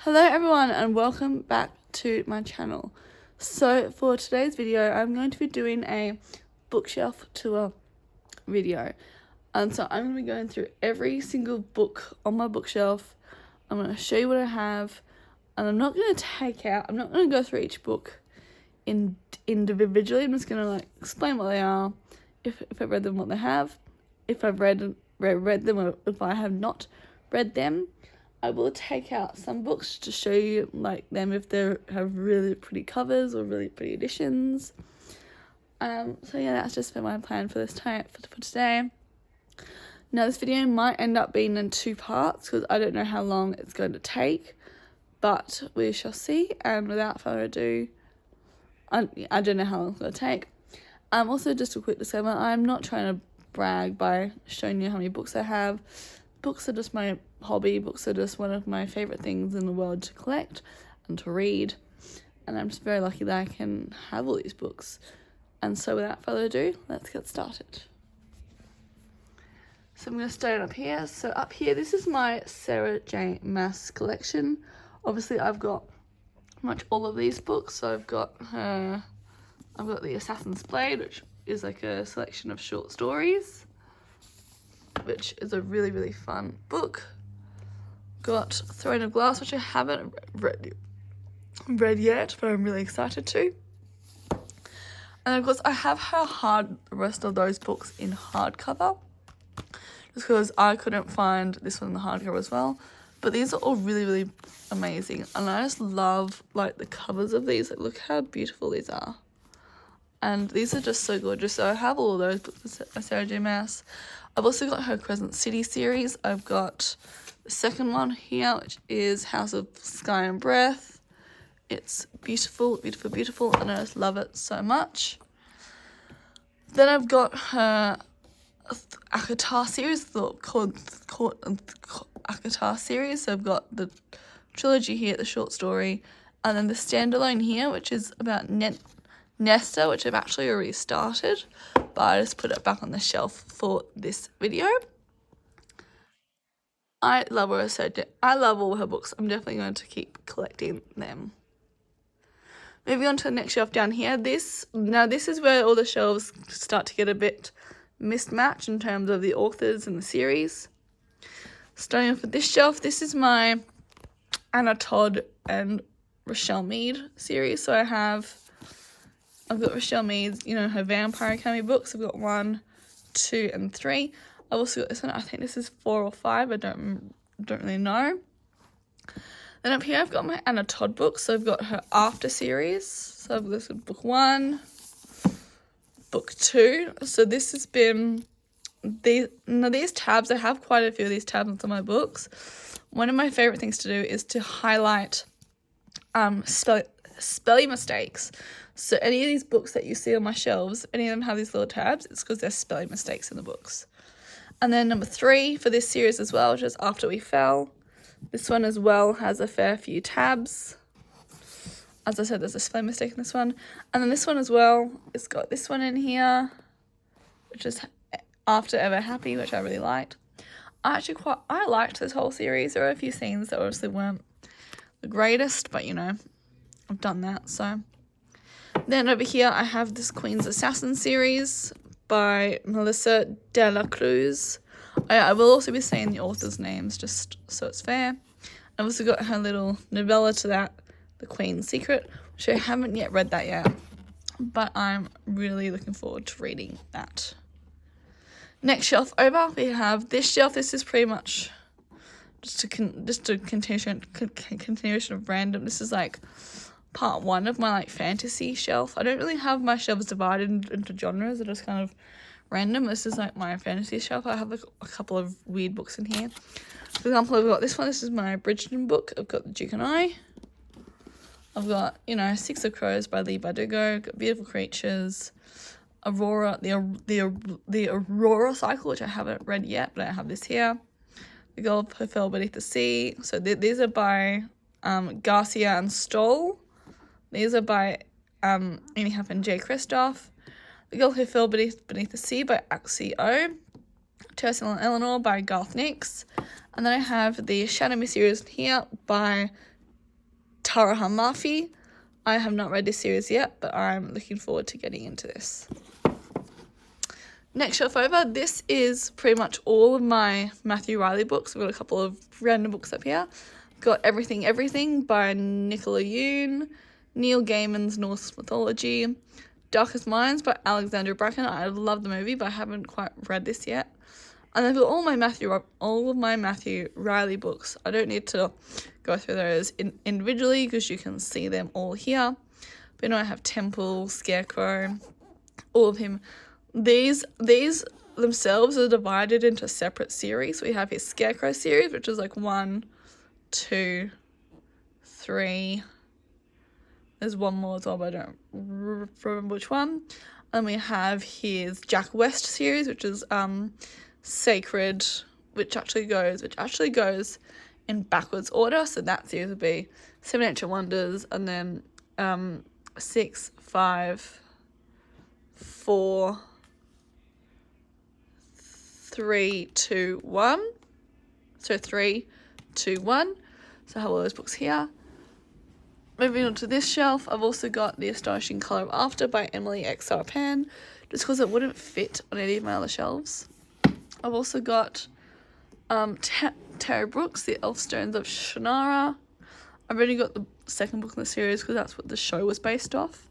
Hello everyone and welcome back to my channel. So for today's video I'm going to be doing a bookshelf tour video. And so I'm going to be going through every single book on my bookshelf. I'm going to show you what I have, and I'm not going to go through each book individually. I'm just going to explain what they are, if I've read them, what they have, if I've read them, or if I have not read them. I will take out some books to show you them if they have really pretty covers or really pretty editions. So yeah, that's just been my plan for this time for today. Now this video might end up being in two parts because I don't know how long it's going to take, but we shall see. And without further ado, I don't know how long it's going to take. Also, just a quick disclaimer, I'm not trying to brag by showing you how many books I have. Books are just my hobby. Books are just one of my favourite things in the world to collect and to read. And I'm just very lucky that I can have all these books. And so without further ado, let's get started. So I'm going to start up here. So up here, this is my Sarah J Maas collection. Obviously, I've got much all of these books. So I've got The Assassin's Blade, which is like a selection of short stories, which is a really, really fun book. Got Throne of Glass, which I haven't read yet, but I'm really excited to. And of course, I have the rest of those books in hardcover, just because I couldn't find this one in the hardcover as well. But these are all really, really amazing, and I just love the covers of these. Look how beautiful these are. And these are just so gorgeous. So I have all of those books by Sarah J Maas. I've also got her Crescent City series. I've got the second one here, which is House of Sky and Breath. It's beautiful, beautiful, beautiful, and I just love it so much. Then I've got her ACOTAR series, called ACOTAR series. So I've got the trilogy here, the short story, and then the standalone here, which is about Nesta, which I've actually already started, but I just put it back on the shelf for this video. I love her so I love all her books. I'm definitely going to keep collecting them. Moving on to the next shelf down here. This is where all the shelves start to get a bit mismatched in terms of the authors and the series. Starting off with this shelf, this is my Anna Todd and Rochelle Mead series. So I've got Rochelle Mead's, her Vampire Academy books. I've got 1, 2, and 3. I've also got this one. I think this is 4 or 5. I don't really know. Then up here, I've got my Anna Todd books. So I've got her After series. So I've got book 1, book 2. So this has been these tabs. I have quite a few of these tabs on some of my books. One of my favorite things to do is to highlight spelling mistakes. So any of these books that you see on my shelves, any of them have these little tabs, it's because there's spelling mistakes in the books. And then number 3 for this series as well, which is After We Fell. This one as well has a fair few tabs. As I said, there's a spelling mistake in this one. And then this one as well, it's got this one in here, which is After Ever Happy, which I really liked. I liked this whole series. There were a few scenes that obviously weren't the greatest, but I've done that. So then over here I have this Queen's Assassin series by Melissa de la Cruz. I will also be saying the authors' names just so it's fair. I've also got her little novella to that, The Queen's Secret, which I haven't yet read that yet, but I'm really looking forward to reading that. Next shelf over, we have this shelf. This is pretty much just a continuation of random. This is part 1 of my fantasy shelf. I don't really have my shelves divided into genres. They're just kind of random. This is my fantasy shelf. I have a couple of weird books in here. For example, I've got this one. This is my Bridgerton book. I've got The Duke and I. I've got, Six of Crows by Leigh Bardugo. I've got Beautiful Creatures. Aurora, the Aurora Cycle, which I haven't read yet, but I have this here. The Girl Who Fell Beneath the Sea. So these are by Garcia and Stoll. These are by Annie Huff and Jay Kristoff. The Girl Who Fell Beneath the Sea by Axio. Ursula and Eleanor by Garth Nix. And then I have the Shadow Me series here by Haruha Murphy. I have not read this series yet, but I'm looking forward to getting into this. Next shelf over, this is pretty much all of my Matthew Riley books. I've got a couple of random books up here. Got Everything Everything by Nicola Yoon, Neil Gaiman's Norse Mythology, Darkest Minds by Alexandra Bracken. I love the movie, but I haven't quite read this yet. And I've got all of my Matthew Riley books. I don't need to go through those individually because you can see them all here. But you know, I have Temple, Scarecrow, all of him. These themselves are divided into separate series. We have his Scarecrow series, which is like 1, 2, 3. There's one more as well, but I don't remember which one. And we have his Jack West series, which is Sacred, which actually goes in backwards order. So that series would be 7 Ancient Wonders, and then 6, 5, 4, 3, 2, 1. So 3, 2, 1. So I have all those books here. Moving on to this shelf, I've also got The Astonishing Colour of After by Emily X.R. Pan, just because it wouldn't fit on any of my other shelves. I've also got Terry Brooks, The Elfstones of Shannara. I've already got the second book in the series because that's what the show was based off.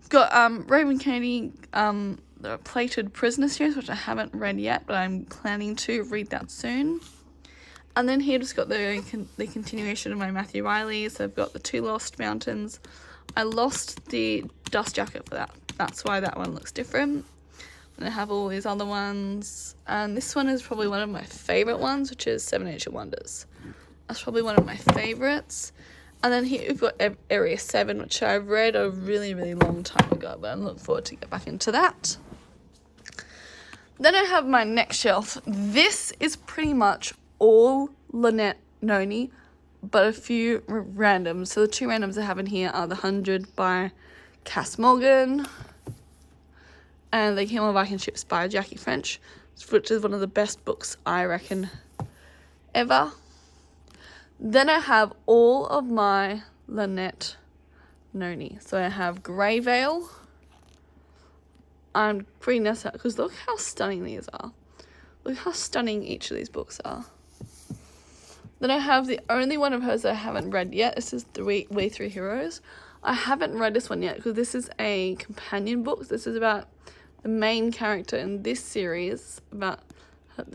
I've got Raven Kennedy, the Plated Prisoner series, which I haven't read yet, but I'm planning to read that soon. And then here just got the continuation of my Matthew Riley. So I've got The Two Lost Mountains. I lost the dust jacket for that. That's why that one looks different. And I have all these other ones. And this one is probably one of my favourite ones, which is 7 Ancient Wonders. That's probably one of my favourites. And then here we've got Area 7, which I read a really, really long time ago. But I'm looking forward to get back into that. Then I have my next shelf. This is pretty much all Lynette Noni, but a few randoms. So the two randoms I have in here are The 100 by Cass Morgan and The Camel Viking Ships by Jackie French, which is one of the best books I reckon ever. Then I have all of my Lynette Noni. So I have Grey Veil. I'm bringing this out because look how stunning these are. Look how stunning each of these books are. Then I have the only one of hers that I haven't read yet. This is We Three Heroes. I haven't read this one yet because this is a companion book. This is about the main character in this series, about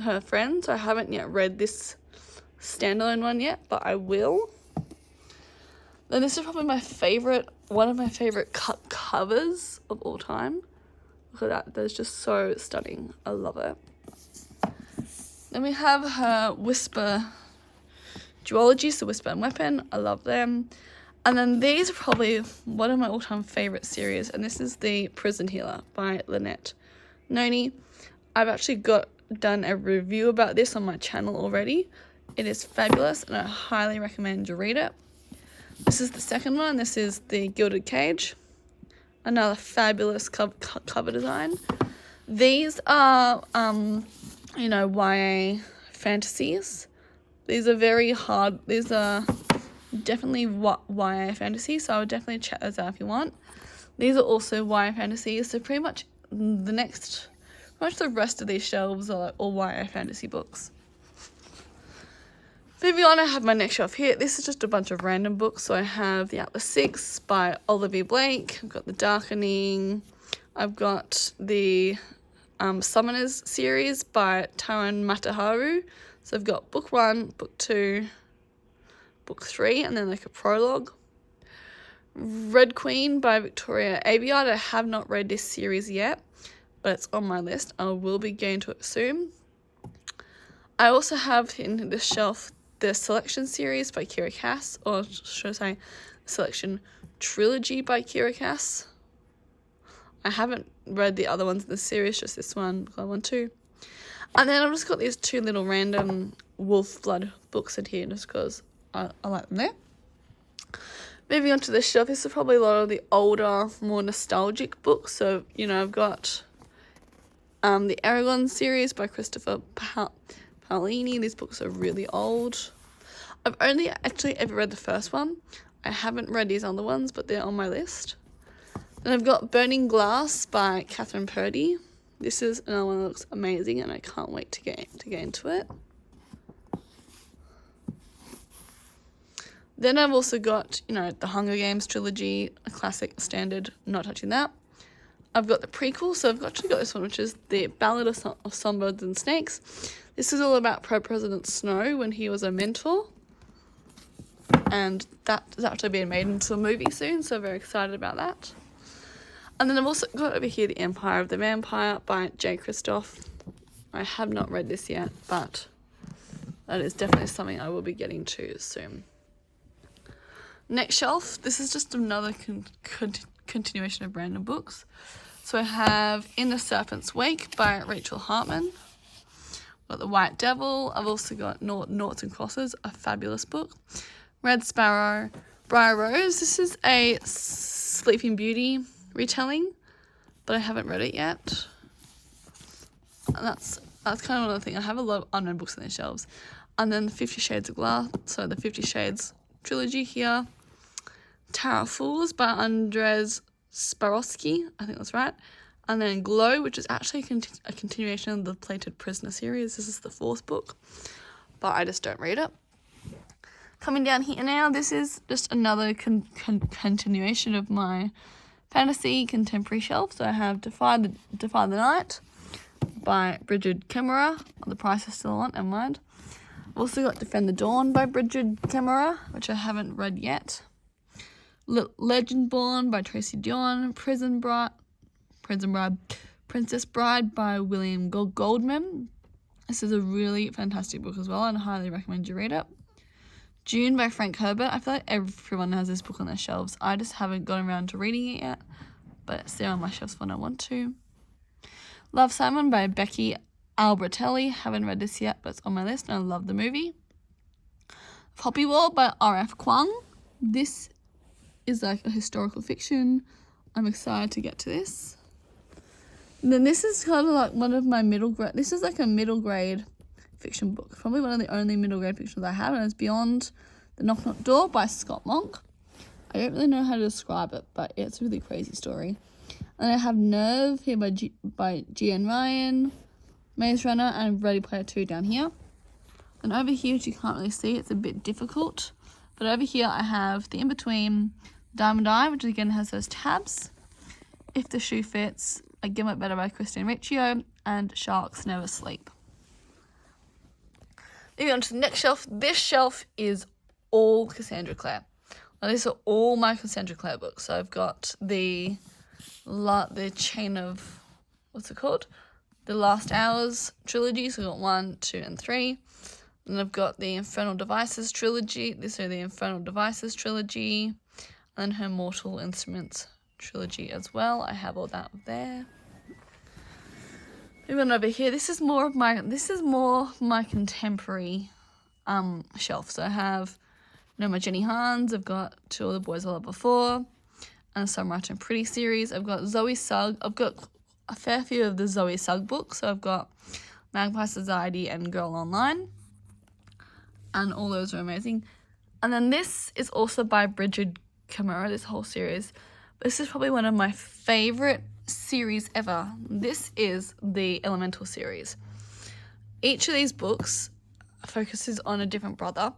her friend. So I haven't yet read this standalone one yet, but I will. Then this is probably one of my favorite covers of all time. Look at that. That's just so stunning. I love it. Then we have her Whisper duologies, so Whisper and Weapon. I love them. And then these are probably one of my all-time favourite series, and this is The Prison Healer by Lynette Noni. I've actually done a review about this on my channel already. It is fabulous, and I highly recommend you read it. This is the second one. This is The Gilded Cage. Another fabulous cover design. These are, YA fantasies. These are very hard. These are definitely YA fantasy, so I would definitely check those out if you want. These are also YA fantasies, so pretty much the rest of these shelves are like all YA fantasy books. Moving on, I have my next shelf here. This is just a bunch of random books. So I have The Atlas Six by Olivia Blake. I've got The Darkening. I've got the Summoners series by Taran Mataharu. So I've got book 1, book 2, book 3, and then like a prologue. Red Queen by Victoria Aveyard. I have not read this series yet, but it's on my list. I will be getting to it soon. I also have in this shelf the Selection series by Kiera Cass, or should I say Selection trilogy by Kiera Cass. I haven't read the other ones in the series, just this one, I want to. And then I've just got these two little random Wolf Blood books in here just because I like them there. Moving on to this shelf, this is probably a lot of the older, more nostalgic books. So, I've got the Aragon series by Christopher Paolini. These books are really old. I've only actually ever read the first one. I haven't read these other ones, but they're on my list. Then I've got Burning Glass by Catherine Purdy. This is another one that looks amazing, and I can't wait to get into it. Then I've also got, the Hunger Games trilogy, a classic, standard, not touching that. I've got the prequel, so I've actually got this one, which is The Ballad of Songbirds and Snakes. This is all about President Snow when he was a mentor. And that's actually being made into a movie soon, so very excited about that. And then I've also got over here The Empire of the Vampire by Jay Kristoff. I have not read this yet, but that is definitely something I will be getting to soon. Next shelf, this is just another continuation of random books. So I have In the Serpent's Wake by Rachel Hartman. I've got The White Devil. I've also got Noughts and Crosses, a fabulous book. Red Sparrow, Briar Rose. This is a Sleeping Beauty retelling, but I haven't read it yet. And that's kind of another thing. I have a lot of unknown books on the shelves. And then the 50 Shades of Glass, so the 50 Shades trilogy here. Tower of Fools by Andrzej Swarovski, I think that's right. And then Glow, which is actually a continuation of the Plated Prisoner series. This is the 4th book, but I just don't read it. Coming down here now, this is just another continuation of my fantasy contemporary shelf. So I have Defy the Night by Brigid Kemmerer. The price is still on, never mind. I've also got Defend the Dawn by Brigid Kemmerer, which I haven't read yet. Legend Born by Tracy Dion. Prison Bride, Princess Bride by William Goldman. This is a really fantastic book as well, and I highly recommend you read it. June by Frank Herbert. I feel like everyone has this book on their shelves. I just haven't gotten around to reading it yet, but it's there on my shelves when I want to. Love, Simon by Becky Albertelli. Haven't read this yet, but it's on my list, and I love the movie. Poppy War by R.F. Kuang. This is like a historical fiction. I'm excited to get to this. And then this is kind of like one of my this is like a middle grade fiction book. Probably one of the only middle grade fictions I have, and it's Beyond the Knock Knock Door by Scott Monk. I don't really know how to describe it, but it's a really crazy story. And I have Nerve here by G.N. Ryan, Maze Runner, and Ready Player 2 down here. And over here, which you can't really see, it's a bit difficult. But over here, I have The In-Between, Diamond Eye, which again has those tabs. If the Shoe Fits, I Get It Better by Christine Riccio, and Sharks Never Sleep. Moving on to the next shelf. This shelf is all Cassandra Clare. Now, these are all my Cassandra Clare books. So I've got the chain of, what's it called? The Last Hours trilogy. So I've got 1, 2, and 3. And I've got the Infernal Devices trilogy. This is the Infernal Devices trilogy. And her Mortal Instruments trilogy as well. I have all that there. Moving on over here, this is more my contemporary shelf. So I have my Jenny Hans. I've got Two of the Boys I Loved Before, and Some Right and Pretty series. I've got Zoe Sugg. I've got a fair few of the Zoe Sugg books. So I've got Magpie Society and Girl Online, and all those are amazing. And then this is also by Brigid Kemmerer, this whole series. This is probably one of my favorite series ever. This is the Elemental series. Each of these books focuses on a different brother,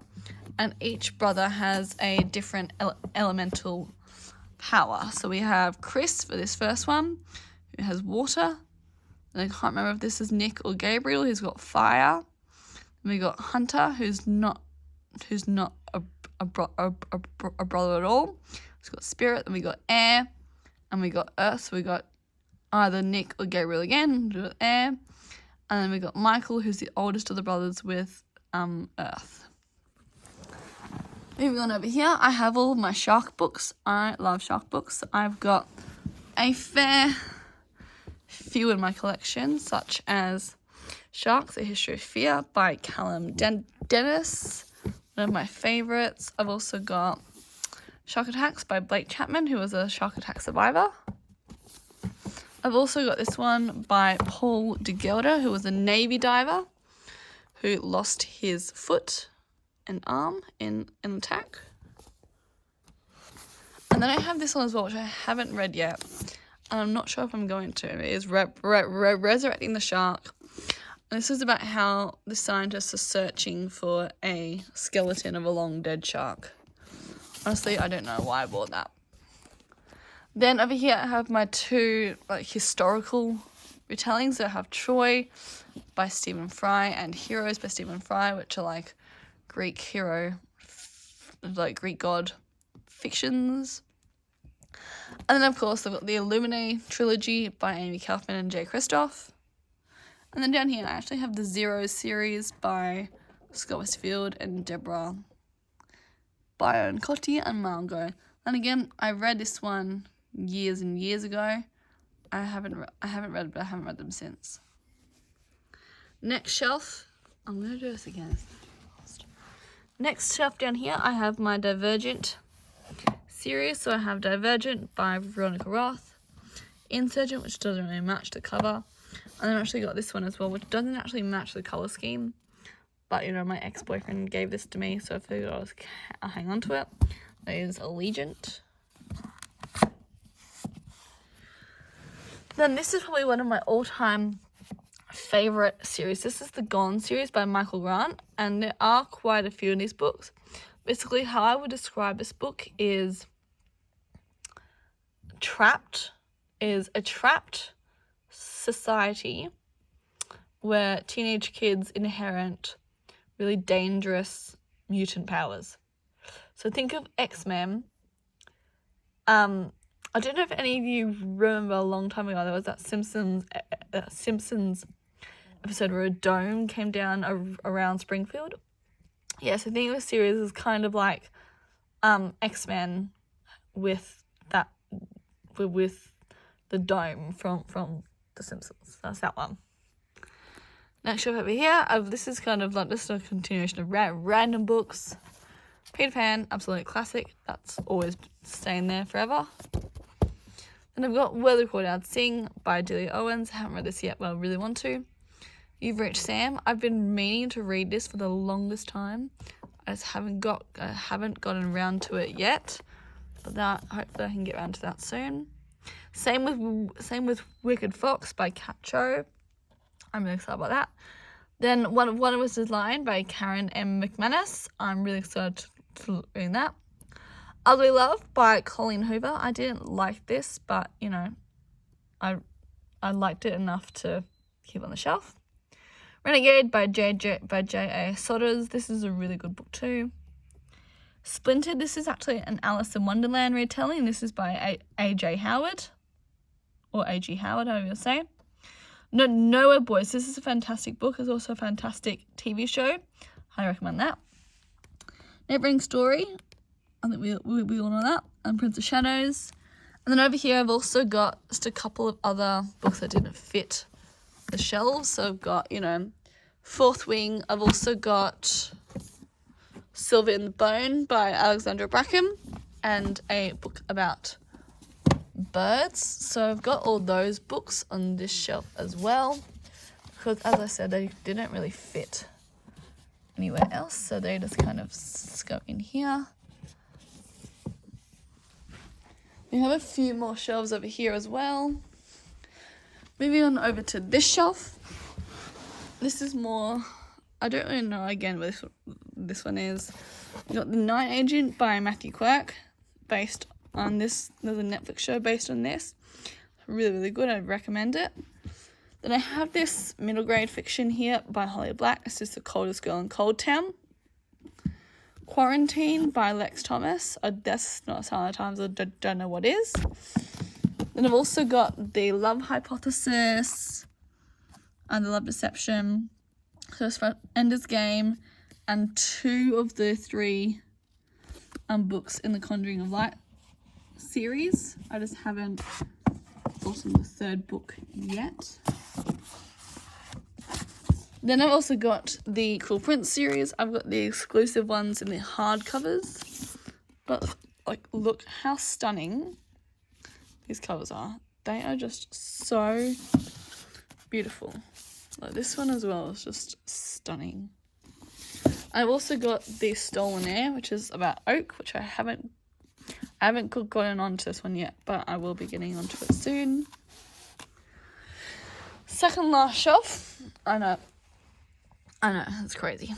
and each brother has a different elemental power. So we have Chris for this first one, who has water. And I can't remember if this is Nick or Gabriel, who's got fire. And we got Hunter, who's not a brother at all. He's got spirit. Then we got air, and we got earth. So we got either Nick or Gabriel again with air, and then we got Michael, who's the oldest of the brothers, with earth. Moving on over here, I have all of my shark books. I love shark books. I've got a fair few in my collection, such as Sharks: A History of Fear by Callum Dennis, one of my favorites. I've also got Shark Attacks by Blake Chapman, who was a shark attack survivor. I've also got this one by Paul de Gelder, who was a Navy diver who lost his foot and arm in attack. And then I have this one as well, which I haven't read yet. And I'm not sure if I'm going to. It is Resurrecting the Shark. And this is about how the scientists are searching for a skeleton of a long dead shark. Honestly, I don't know why I bought that. Then over here I have my two historical retellings. I have Troy by Stephen Fry and Heroes by Stephen Fry, which are Greek hero, Greek god fictions. And then of course I've got the Illuminae trilogy by Amy Kaufman and Jay Kristoff. And then down here I actually have the Zeros series by Scott Westfield and Deborah Biancotti and Margot. And again, I read this one years and years ago. I haven't read it, but I haven't read them since. Next shelf, I'm gonna do this again. Next shelf down here, I have my Divergent series. So I have Divergent by Veronica Roth, Insurgent, which doesn't really match the cover, and then I actually got this one as well, which doesn't actually match the color scheme. But my ex-boyfriend gave this to me, so I figured I'll hang on to it. It is Allegiant. Then this is probably one of my all-time favorite series. This is the Gone series by Michael Grant, and there are quite a few in these books. Basically, how I would describe this book is a trapped society where teenage kids inherit really dangerous mutant powers. So think of X-Men. I don't know if any of you remember a long time ago, there was that Simpsons episode where a dome came down around Springfield. Yes, I think the series is kind of like X-Men with the dome from The Simpsons. That's that one. Next shelf over here, this is kind of just a continuation of random books. Peter Pan, absolute classic. That's always staying there forever. And I've got Where the Crawdads Sing by Delia Owens. I haven't read this yet, but I really want to. You've Reached Sam. I've been meaning to read this for the longest time. I just haven't gotten around to it yet. But hopefully I can get around to that soon. Same with Wicked Fox by Kat Cho. I'm really excited about that. Then One of Us is Lying by Karen M. McManus. I'm really excited to read that. Ugly Love by Colleen Hoover. I didn't like this, but I liked it enough to keep on the shelf. Renegade by J.A. Sodders. This is a really good book too. Splintered. This is actually an Alice in Wonderland retelling. This is by A.J. Howard. Or A.G. Howard, however you say. Nowhere Boys. This is a fantastic book. It's also a fantastic TV show. I recommend that. Neverending Story. I think we all know that. And Prince of Shadows. And then over here I've also got just a couple of other books that didn't fit the shelves. So I've got, Fourth Wing. I've also got Silver in the Bone by Alexandra Brackham. And a book about birds. So I've got all those books on this shelf as well. Because as I said, they didn't really fit anywhere else. So they just kind of go in here. We have a few more shelves over here as well. Moving on over to this shelf. This is more, I don't really know again what this one is. We got The Night Agent by Matthew Quirk, based on this. There's a Netflix show based on this. Really, really good. I'd recommend it. Then I have this middle grade fiction here by Holly Black. This is The Coldest Girl in Cold Town. Quarantine by Lex Thomas. That's not a sign of times. I don't know what is. Then I've also got The Love Hypothesis and The Love Deception. So it's for Ender's Game and 2 of the 3 books in the Conjuring of Light series. I just haven't gotten the 3rd book yet. Then I've also got the Cruel Prince series. I've got the exclusive ones in the hardcovers. But, look how stunning these covers are. They are just so beautiful. This one as well is just stunning. I've also got The Stolen Heir, which is about Oak, which I haven't gotten onto this one yet, but I will be getting onto it soon. Second last shelf. I know, it's crazy.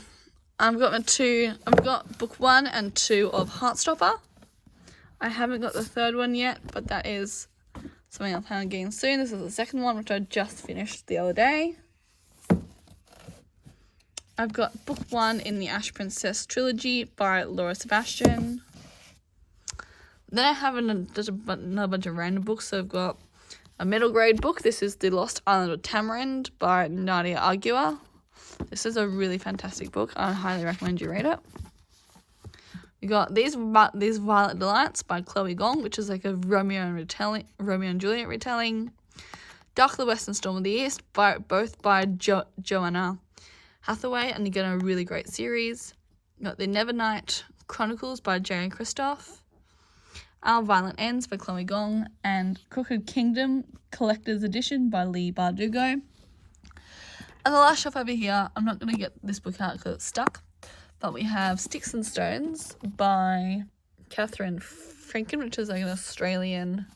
I've got book 1 and 2 of Heartstopper. I haven't got the third one yet, but that is something I'll plan on getting soon. This is the second one, which I just finished the other day. I've got book 1 in the Ash Princess trilogy by Laura Sebastian. Then I have another bunch of random books. So I've got a middle grade book. This is The Lost Island of Tamarind by Nadia Arguer. This is a really fantastic book. I highly recommend you read it. We got these Violet Delights by Chloe Gong, which is like a Romeo and Juliet retelling. Dark of the West and Storm of the East, both by Joanna Hathaway, and you get a really great series. We got The Nevernight Chronicles by J.A. Christoph. Our Violent Ends by Chloe Gong, and Crooked Kingdom Collector's Edition by Lee Bardugo. And the last shelf over here, I'm not going to get this book out because it's stuck, but we have Sticks and Stones by Catherine Franken, which is like an Australian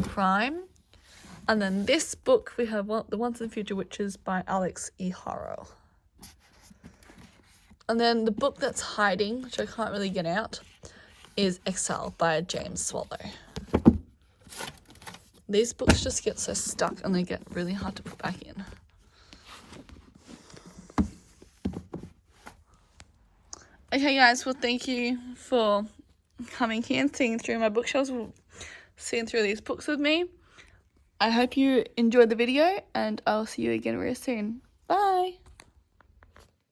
crime. And then this book, we have The Once and Future Witches by Alex E. Harrow. And then the book that's hiding, which I can't really get out, is Exile by James Swallow. These books just get so stuck and they get really hard to put back in. Okay guys, well thank you for coming here and seeing through my bookshelves, seeing through these books with me. I hope you enjoyed the video and I'll see you again very soon.